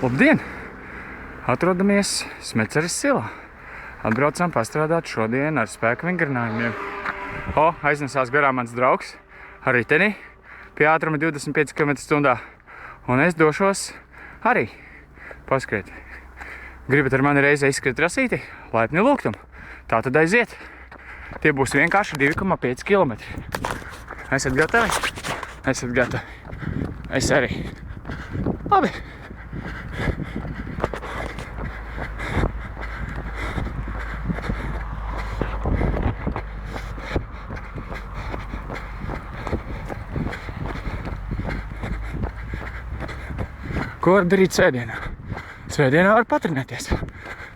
Labdien! Atrodamies Smeceres silā. Atbraucām pastrādāt šodien ar spēku vingrinājumiem. Aiznesās garām mans draugs ar riteni pie ātruma 25 km/h. Un es došos arī paskriet. Gribat ar mani reizē izskriet rasīti? Laipni lūgtum. Tā tad aiziet. Tie būs vienkārši 2,5 km. Esat gatavi? Esat gatavi. Es arī. Labi. Ko var darīt svētdienā? Svētdienā var patrenēties.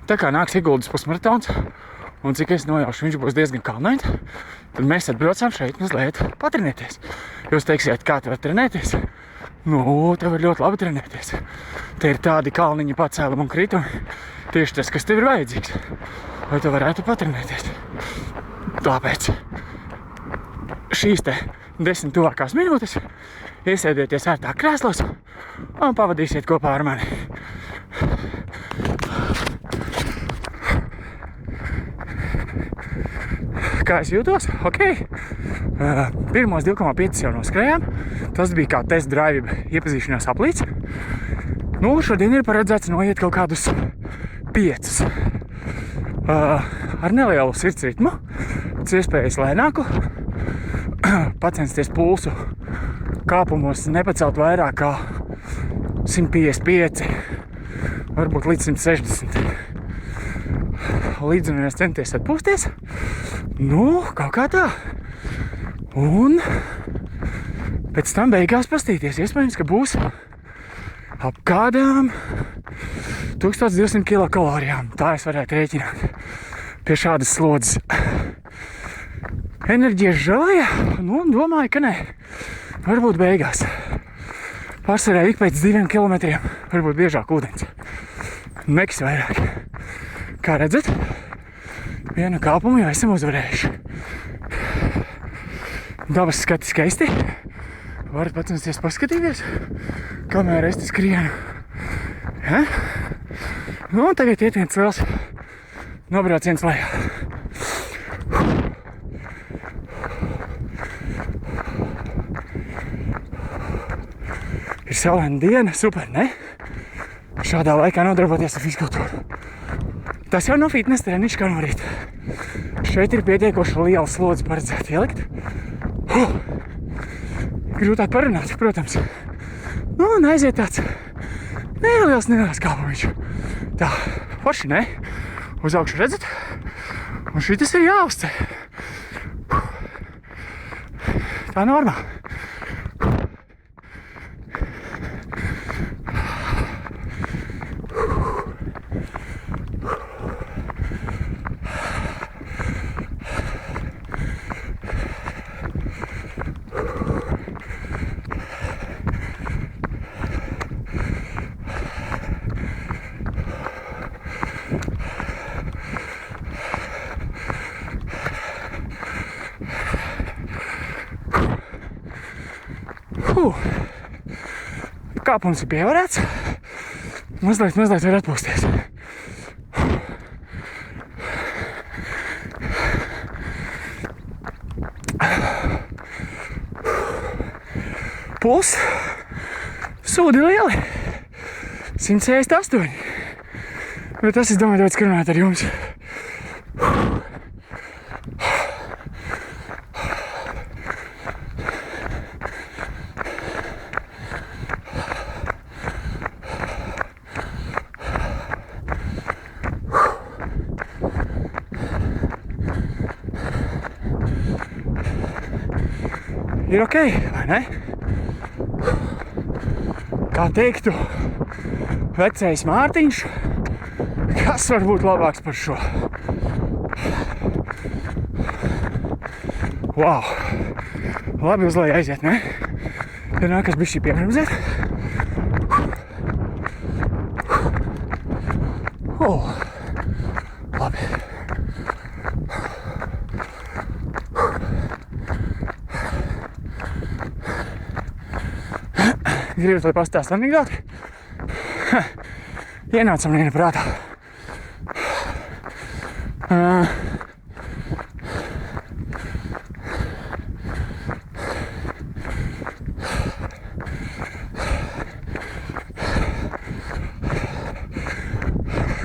Tā kā nāks Iguldas pusmaratons, un cik es nojaušu, viņš būs diezgan kalnains, tad mēs atbraucām šeit mazliet patrenēties. Jūs teiksiet, kā te var trenēties? Te var ļoti labi trenēties. Te ir tādi kalniņi pacēlumi un kritumi. Tieši tas, kas tev ir vajadzīgs, lai tu varētu patrenēties. Tāpēc šīs te 10 tuvākās minūtes iesēdieties ērtā krēslos un pavadīsiet kopā ar mani. Kā es jūtos? Ok. Pirmos 2,5 jau noskrējām. Tas bija kā test drive iepazīšanās aplīts. Šodien ir paredzēts noiet kaut kādus 5. Ar nelielu sirds ritmu, pēc iespējas lēnāku. Pacensties pulsu kāpumos nepacelt vairāk kā 155, varbūt līdz 160. Līdzinies centies atpūsties. Kaut kā tā. Un pēc tam beigās pastīties. Iespējams, ka būs ap kādām 1200 kilokalorijām. Tā es varētu rēķināt pie šādas slodzes. Enerģijas žēlēja? Domāju, ka nē. Varbūt beigās. Pārsvarā ik pēc 2 kilometriem, varbūt biežāk ūdens. Nekas vairāk. Kā redzat, vienu kāpumu jau esam uzvarējuši. Dabas skati skaisti. Varat pacensties paskatīties, kamēr es te skrienu. Ja? Tagad iet viens liels nobrauciens lejā. Ir saulaina diena, super, ne? Šādā laikā nodarboties ar fizkultūru. Tas jau nav fitness treniņš kā no rīta. Šeit ir pietiekoši liela slodze paredzēta ielikt. Grūtāk parunāt, protams. Un aiziet tāds neliels kāpumiņš. Tā, forši, ne? Uz augšu redzat? Un šitas ir jāuzceļ. Tā normāli. Kāpums ir pievarēts. Mazliet var atpūsties. Puls. Sūdi lieli. 168. Bet tas, es domāju, daudz runāt ar jums. Ir ok, vai ne? Kā teiktu vecais Mārtiņš, kas var būt labāks par šo? Wow! Labi uz leju aiziet, ne? Tad nākas bišķi piebremzēt. Labi. Gribat, lai pastāstu anekdoti? Ienāca man viena prātā.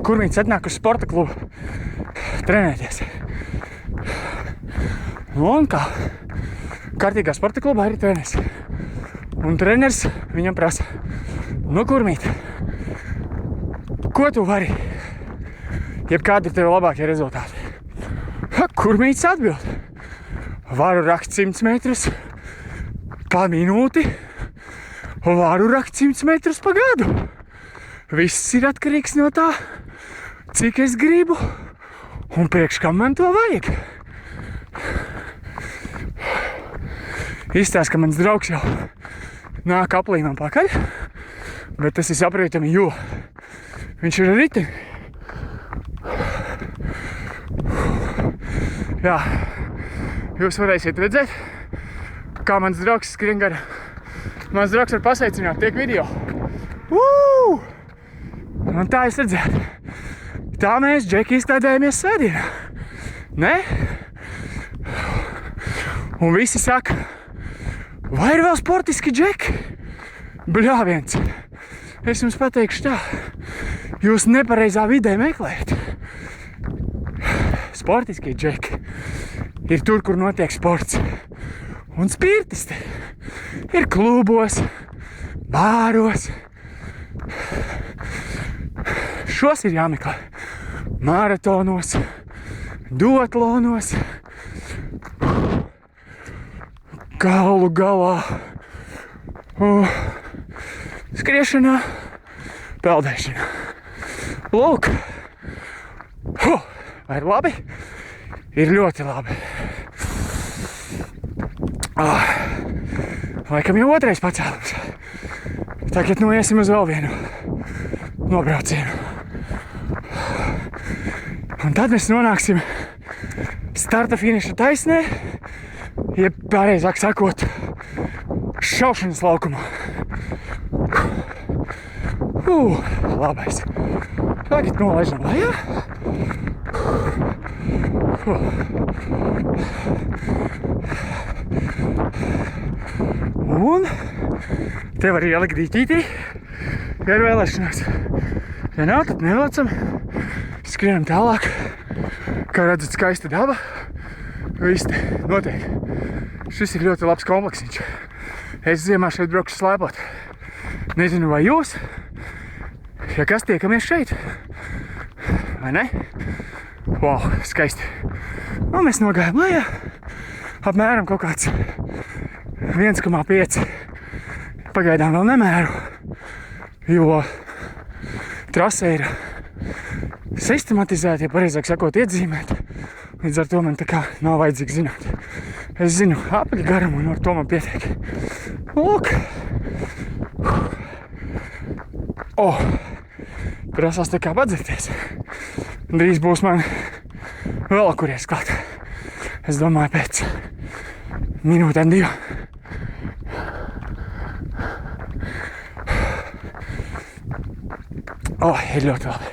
Kurmītis atnāk uz sporta klubu trenēties. Un kā kārtīgā sporta klubā arī treneris. Un treneris viņam prasa, nu Kurmīt, ko tu vari? Jebkādi ir tev labākie rezultāti? Kurmītis atbild, varu rakt 100 metrus pa minūti, varu rakt 100 metrus pa gadu. Viss ir atkarīgs no tā, cik es gribu un priekš kam man to vajag. Izstāst, ka mans draugs jau nāk aplī man pakaļ, bet tas ir saprotami, jo viņš ir ar riteni. Jā, jūs varēsiet redzēt, kā mans draugs skrien garā. Mans draugs var pasveicināt, tiek video. Un tā es redzētu. Tā mēs, Džeki, izklaidējamies svētdienā. Ne? Un visi saka, vai ir vēl sportiski Džeki? Bļāviens. Es jums pateikšu tā. Jūs nepareizā vidē meklējat. Sportiskie Džeki ir tur, kur notiek sports. Un spirtisti ir klubos, bāros. Šos ir jāmeklē maratonos, duatlonos, galu galā, skriešanā, peldēšanā. Lūk, vai ir labi? Ir ļoti labi. Laikam jau otrais pacēlums. Tagad iesim uz vēl vienu nobraucienu. Un tad mēs nonāksim starta finiša taisnē, jeb pareizāk sakot, šaušanas laukumā. Labais. Tagad nolaižam lejā. Un te var ielikt dīķītī, ja ir vēlēšanās. Ja nav, tad nevelcam. Skrienam tālāk. Kā redzat, skaista daba. Viss te notiek. Šis ir ļoti labs kompleksiņš. Es ziemā šeit braukšu slēpot. Nezinu, vai jūs? Ja kas, tiekamies šeit? Vai ne? Wow, skaisti. Un mēs nogājam lejā. Apmēram kaut kāds 1,5. Pagaidām vēl nemēru, jo trase ir sistematizēta, ja pareizāk sakot, iezīmēta. Līdz ar to man tā kā nav vajadzīgi zināt. Es zinu apaļu garumu un ar to man pietiek. Lūk. Prasās tā kā padzirties. Drīz būs man vēl kuries klāt. Es domāju, pēc minūtēm 2. Ir ļoti labi.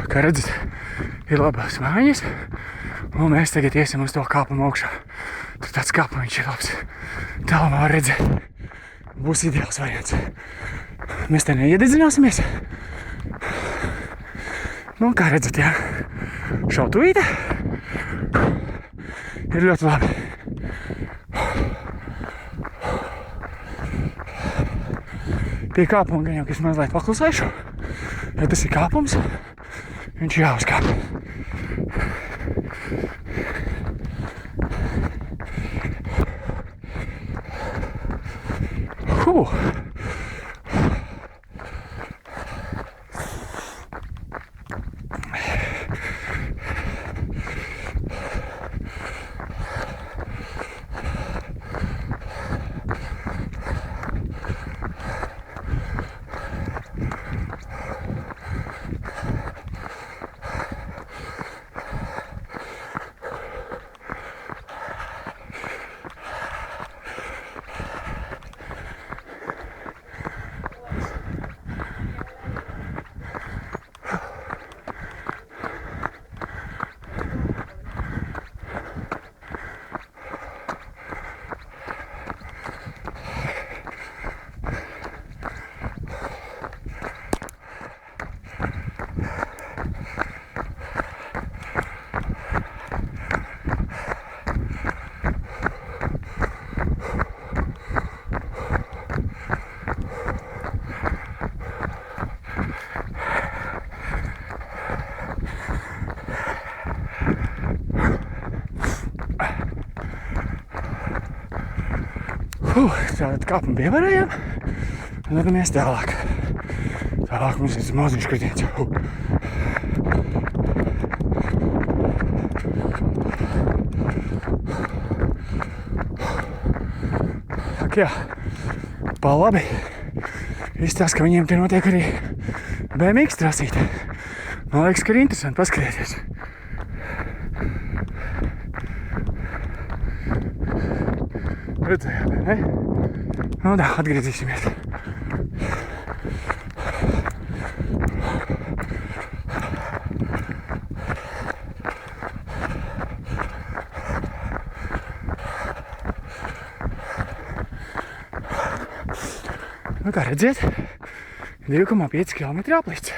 Kā redzat, ir labās mājas, un mēs tagad iesim uz to kāpumu augšā. Tur tāds kāpumiņš ir labs. Tālumā var redzēt. Būs ideāls variants. Mēs te neiededzināsimies. Nu, kā redzat, jā, šautuvīte ir ļoti labi. Pie kāpuma gan jau, ka es mazliet paklusēšu. Ja tas ir kāpums, viņš jāuzkāp. Tātad kāpam pievarējām. Un dodamies tālāk. Tālāk mums ir maziņš kritiens. Ak jā, pa labi. Izstāst, ka viņiem te notiek arī BMX trasīt. Man liekas, ka ir interesanti paskrieties. Redzējām, ne? Nu tā, atgriezīsimies. Nu, kā redziet, 2,5 km aplīts.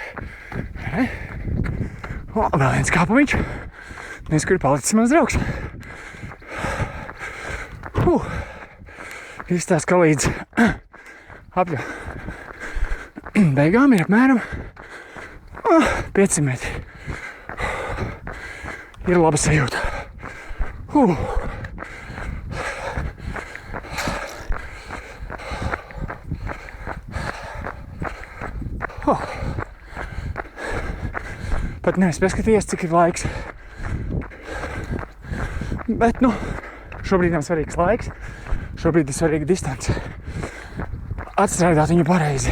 O, vēl viens kāpumiņš. Nes, kur ir palicis mans draugs. Izstāst, ka līdz beigām ir apmēram 500 metri. Ir laba sajūta. Pat nevis paskatījies, cik ir laiks. Bet, nu, šobrīd nav svarīgs laiks. Šobrīd ir svarīga distance. Atstrādāt viņu pareizi.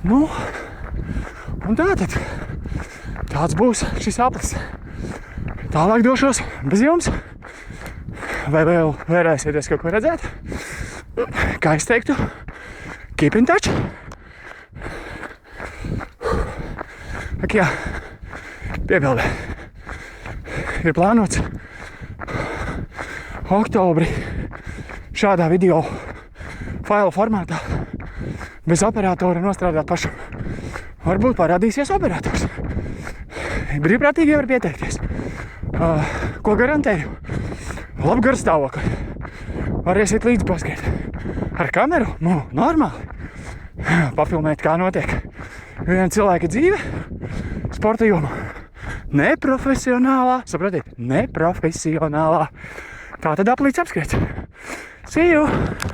Nu, un tātad. Tāds būs šis aplis. Tālāk došos bez jums. Vai vēl vērēsieties kaut ko redzēt? Kā es teiktu, keep in touch. Ak jā, piebilde. Ir plānots oktobrī šādā video failu formātā bez operatora nostrādāt pašam. Varbūt parādīsies operators. Brīvprātīgi var pieteikties. Ko garantēju? Labu garstāvokli. Varēsiet līdzi paskriet. Ar kameru? Nu, normāli. Pafilmēt, kā notiek viena cilvēka dzīve sporta jomā. Neprofesionālā, saprotiet? Neprofesionālā. Tā tad aplīts apskriets. See you!